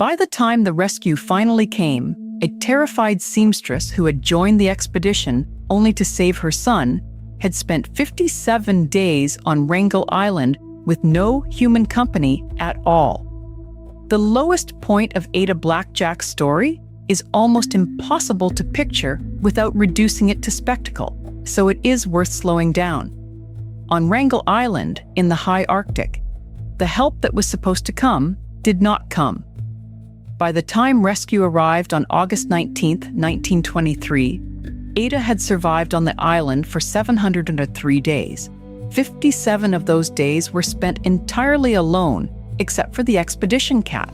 By the time the rescue finally came, a terrified seamstress who had joined the expedition only to save her son had spent 57 days on Wrangel Island with no human company at all. The lowest point of Ada Blackjack's story is almost impossible to picture without reducing it to spectacle, so it is worth slowing down. On Wrangel Island, in the high Arctic, the help that was supposed to come did not come. By the time rescue arrived on August 19, 1923, Ada had survived on the island for 703 days. 57 of those days were spent entirely alone, except for the expedition cat.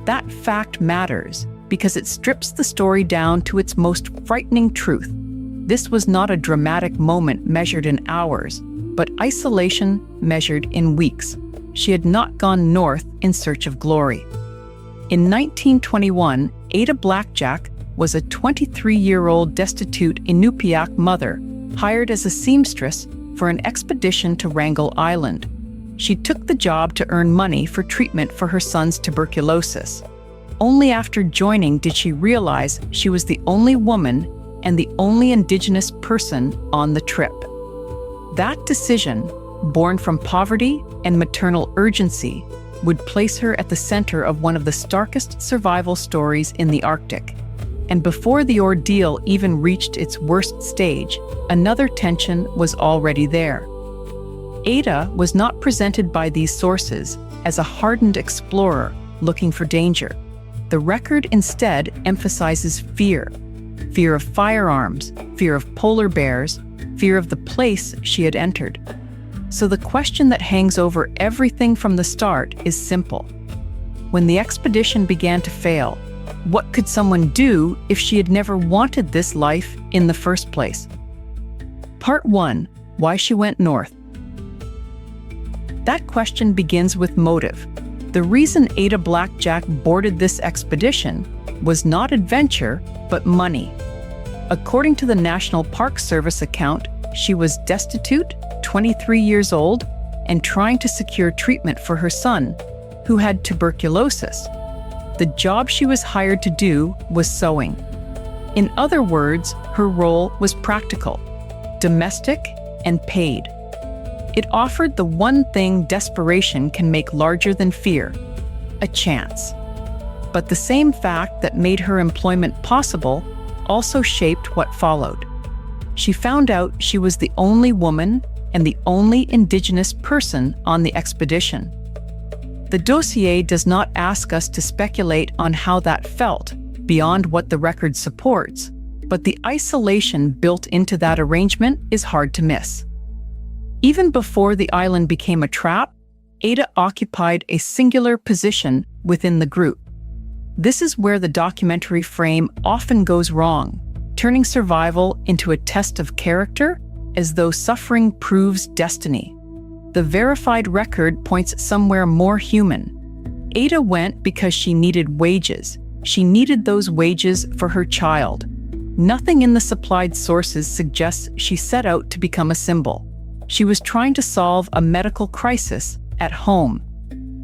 That fact matters because it strips the story down to its most frightening truth. This was not a dramatic moment measured in hours, but isolation measured in weeks. She had not gone north in search of glory. In 1921, Ada Blackjack was a 23-year-old destitute Inupiaq mother hired as a seamstress for an expedition to Wrangel Island. She took the job to earn money for treatment for her son's tuberculosis. Only after joining did she realize she was the only woman and the only Indigenous person on the trip. That decision, born from poverty and maternal urgency, would place her at the center of one of the starkest survival stories in the Arctic. And before the ordeal even reached its worst stage, another tension was already there. Ada was not presented by these sources as a hardened explorer looking for danger. The record instead emphasizes fear. Fear of firearms, fear of polar bears, fear of the place she had entered. So the question that hangs over everything from the start is simple. When the expedition began to fail, what could someone do if she had never wanted this life in the first place? Part 1. Why she went north. That question begins with motive. The reason Ada Blackjack boarded this expedition was not adventure, but money. According to the National Park Service account, she was destitute, 23 years old, and trying to secure treatment for her son, who had tuberculosis. The job she was hired to do was sewing. In other words, her role was practical, domestic, and paid. It offered the one thing desperation can make larger than fear: a chance. But the same fact that made her employment possible also shaped what followed. She found out she was the only woman and the only Indigenous person on the expedition. The dossier does not ask us to speculate on how that felt, beyond what the record supports, but the isolation built into that arrangement is hard to miss. Even before the island became a trap, Ada occupied a singular position within the group. This is where the documentary frame often goes wrong, turning survival into a test of character as though suffering proves destiny. The verified record points somewhere more human. Ada went because she needed wages. She needed those wages for her child. Nothing in the supplied sources suggests she set out to become a symbol. She was trying to solve a medical crisis at home.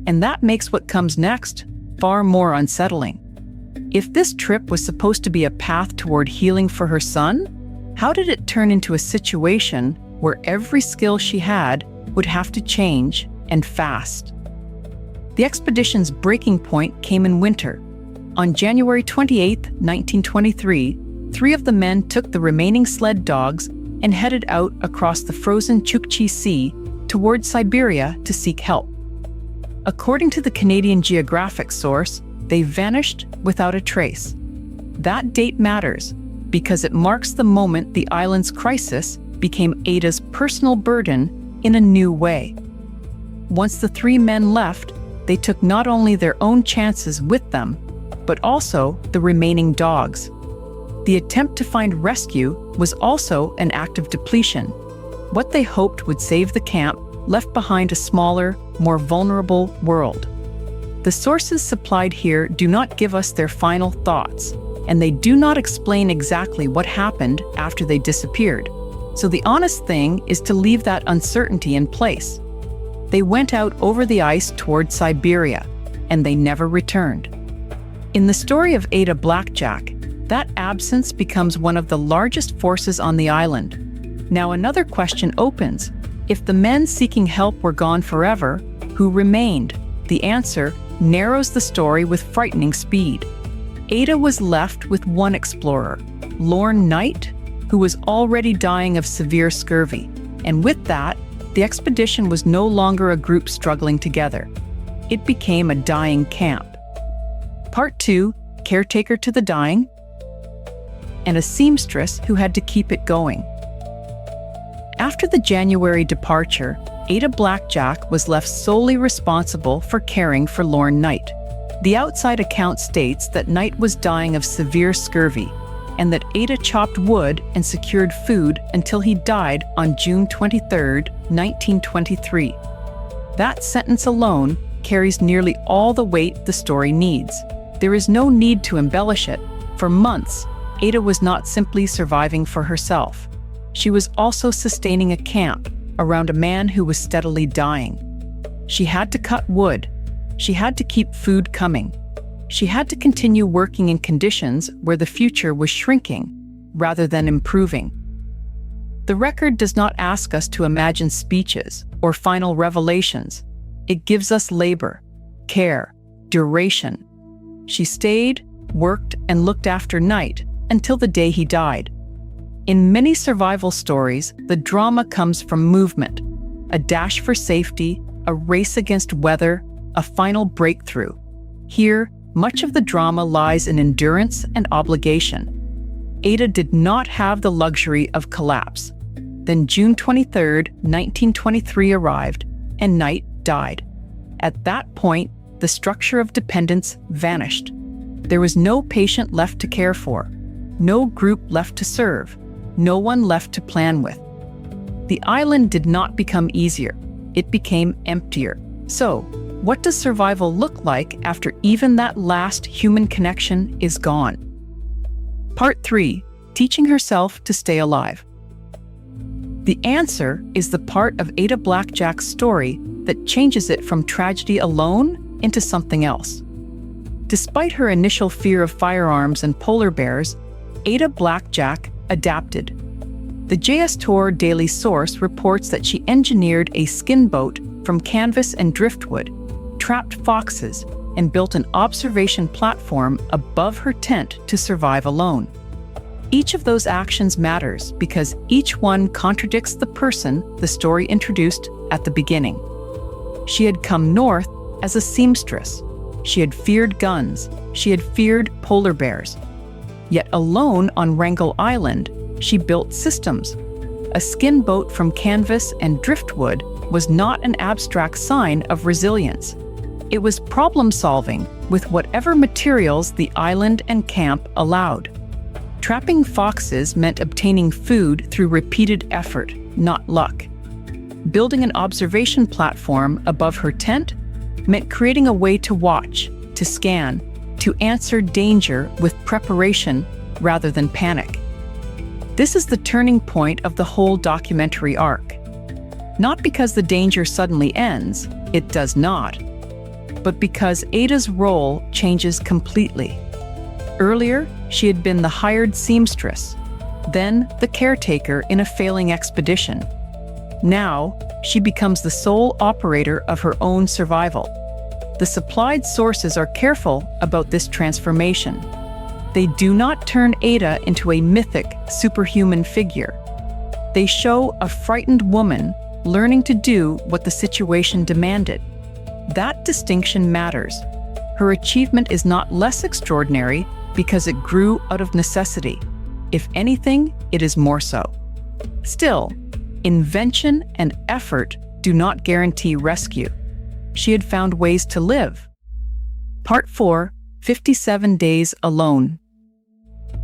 And that makes what comes next far more unsettling. If this trip was supposed to be a path toward healing for her son, how did it turn into a situation where every skill she had would have to change, and fast? The expedition's breaking point came in winter. On January 28, 1923, 3 of the men took the remaining sled dogs and headed out across the frozen Chukchi Sea toward Siberia to seek help. According to the Canadian Geographic source, they vanished without a trace. That date matters because it marks the moment the island's crisis became Ada's personal burden in a new way. Once the 3 men left, they took not only their own chances with them, but also the remaining dogs. The attempt to find rescue was also an act of depletion. What they hoped would save the camp left behind a smaller, more vulnerable world. The sources supplied here do not give us their final thoughts, and they do not explain exactly what happened after they disappeared. So the honest thing is to leave that uncertainty in place. They went out over the ice toward Siberia, and they never returned. In the story of Ada Blackjack, that absence becomes one of the largest forces on the island. Now another question opens. If the men seeking help were gone forever, who remained? The answer narrows the story with frightening speed. Ada was left with one explorer, Lorne Knight, who was already dying of severe scurvy. And with that, the expedition was no longer a group struggling together. It became a dying camp. Part 2, Caretaker to the Dying, and a seamstress who had to keep it going. After the January departure, Ada Blackjack was left solely responsible for caring for Lorne Knight. The outside account states that Knight was dying of severe scurvy, and that Ada chopped wood and secured food until he died on June 23, 1923. That sentence alone carries nearly all the weight the story needs. There is no need to embellish it. For months, Ada was not simply surviving for herself. She was also sustaining a camp around a man who was steadily dying. She had to cut wood. She had to keep food coming. She had to continue working in conditions where the future was shrinking rather than improving. The record does not ask us to imagine speeches or final revelations. It gives us labor, care, duration. She stayed, worked, and looked after Knight until the day he died. In many survival stories, the drama comes from movement, a dash for safety, a race against weather, a final breakthrough. Here, much of the drama lies in endurance and obligation. Ada did not have the luxury of collapse. Then June 23, 1923 arrived, and Knight died. At that point, the structure of dependence vanished. There was no patient left to care for, no group left to serve, no one left to plan with. The island did not become easier, it became emptier. So, what does survival look like after even that last human connection is gone? Part 3, Teaching herself to stay alive. The answer is the part of Ada Blackjack's story that changes it from tragedy alone into something else. Despite her initial fear of firearms and polar bears, Ada Blackjack adapted. The JS Tour Daily Source reports that she engineered a skin boat from canvas and driftwood, trapped foxes, and built an observation platform above her tent to survive alone. Each of those actions matters because each one contradicts the person the story introduced at the beginning. She had come north as a seamstress. She had feared guns. She had feared polar bears. Yet alone on Wrangel Island, she built systems. A skin boat from canvas and driftwood was not an abstract sign of resilience. It was problem-solving with whatever materials the island and camp allowed. Trapping foxes meant obtaining food through repeated effort, not luck. Building an observation platform above her tent meant creating a way to watch, to scan, to answer danger with preparation rather than panic. This is the turning point of the whole documentary arc. Not because the danger suddenly ends, it does not, but because Ada's role changes completely. Earlier, she had been the hired seamstress, then the caretaker in a failing expedition. Now, she becomes the sole operator of her own survival. The supplied sources are careful about this transformation. They do not turn Ada into a mythic, superhuman figure. They show a frightened woman learning to do what the situation demanded. That distinction matters. Her achievement is not less extraordinary because it grew out of necessity. If anything, it is more so. Still, invention and effort do not guarantee rescue. She had found ways to live. Part 4, 57 Days Alone.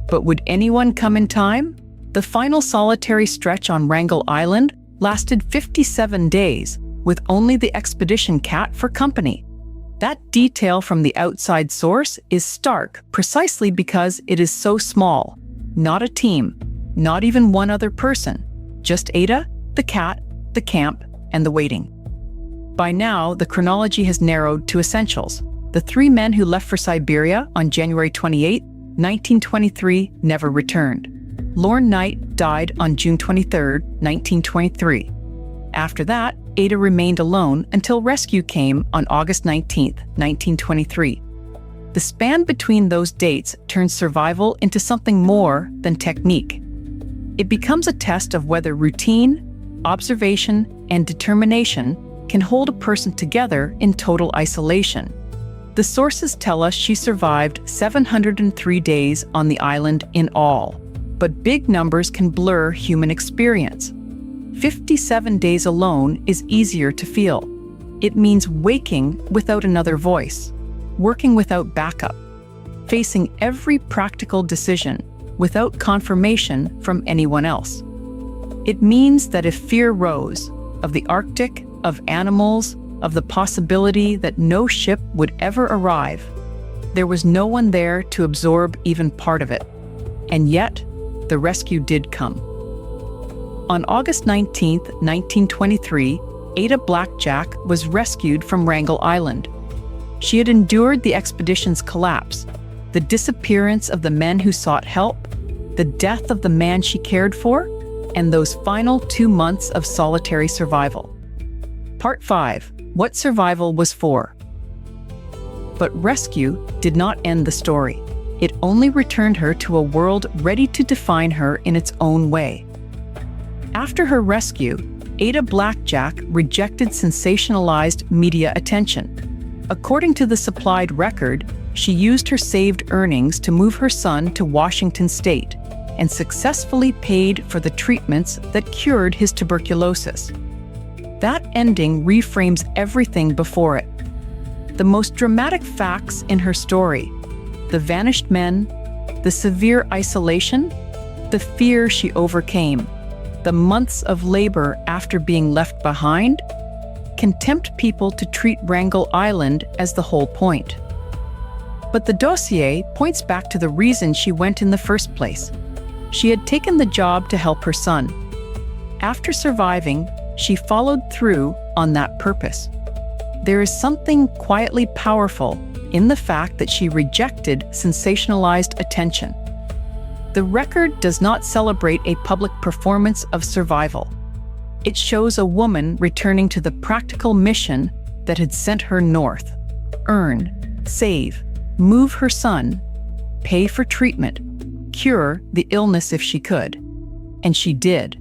But would anyone come in time? The final solitary stretch on Wrangel Island lasted 57 days, with only the expedition cat for company. That detail from the outside source is stark precisely because it is so small. Not a team, not even one other person, just Ada, the cat, the camp, and the waiting. By now, the chronology has narrowed to essentials. The 3 men who left for Siberia on January 28, 1923, never returned. Lorne Knight died on June 23, 1923. After that, Ada remained alone until rescue came on August 19, 1923. The span between those dates turns survival into something more than technique. It becomes a test of whether routine, observation, and determination can hold a person together in total isolation. The sources tell us she survived 703 days on the island in all, but big numbers can blur human experience. 57 days alone is easier to feel. It means waking without another voice, working without backup, facing every practical decision without confirmation from anyone else. It means that if fear rose, of the Arctic, of animals, of the possibility that no ship would ever arrive, there was no one there to absorb even part of it. And yet, the rescue did come. On August 19, 1923, Ada Blackjack was rescued from Wrangel Island. She had endured the expedition's collapse, the disappearance of the men who sought help, the death of the man she cared for, and those final 2 months of solitary survival. Part 5. What survival was for. But rescue did not end the story. It only returned her to a world ready to define her in its own way. After her rescue, Ada Blackjack rejected sensationalized media attention. According to the supplied record, she used her saved earnings to move her son to Washington State and successfully paid for the treatments that cured his tuberculosis. That ending reframes everything before it. The most dramatic facts in her story: the vanished men, the severe isolation, the fear she overcame, the months of labor after being left behind, can tempt people to treat Wrangel Island as the whole point. But the dossier points back to the reason she went in the first place. She had taken the job to help her son. After surviving, she followed through on that purpose. There is something quietly powerful in the fact that she rejected sensationalized attention. The record does not celebrate a public performance of survival. It shows a woman returning to the practical mission that had sent her north: earn, save, move her son, pay for treatment, cure the illness if she could. And she did.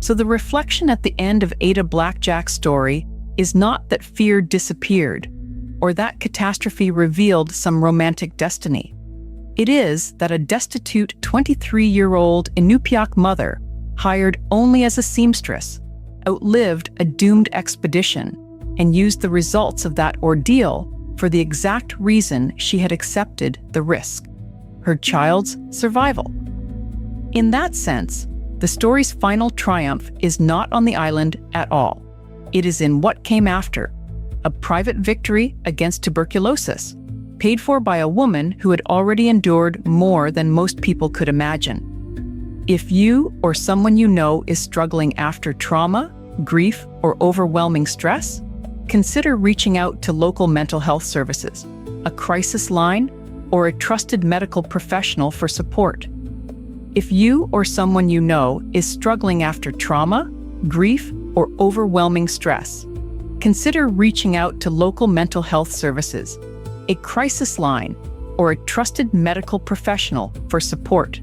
So the reflection at the end of Ada Blackjack's story is not that fear disappeared or that catastrophe revealed some romantic destiny. It is that a destitute 23-year-old Inupiaq mother, hired only as a seamstress, outlived a doomed expedition and used the results of that ordeal for the exact reason she had accepted the risk: her child's survival. In that sense, the story's final triumph is not on the island at all. It is in what came after: a private victory against tuberculosis, paid for by a woman who had already endured more than most people could imagine. If you or someone you know is struggling after trauma, grief, or overwhelming stress, consider reaching out to local mental health services, a crisis line, or a trusted medical professional for support. If you or someone you know is struggling after trauma, grief, or overwhelming stress, consider reaching out to local mental health services, a crisis line, or a trusted medical professional for support.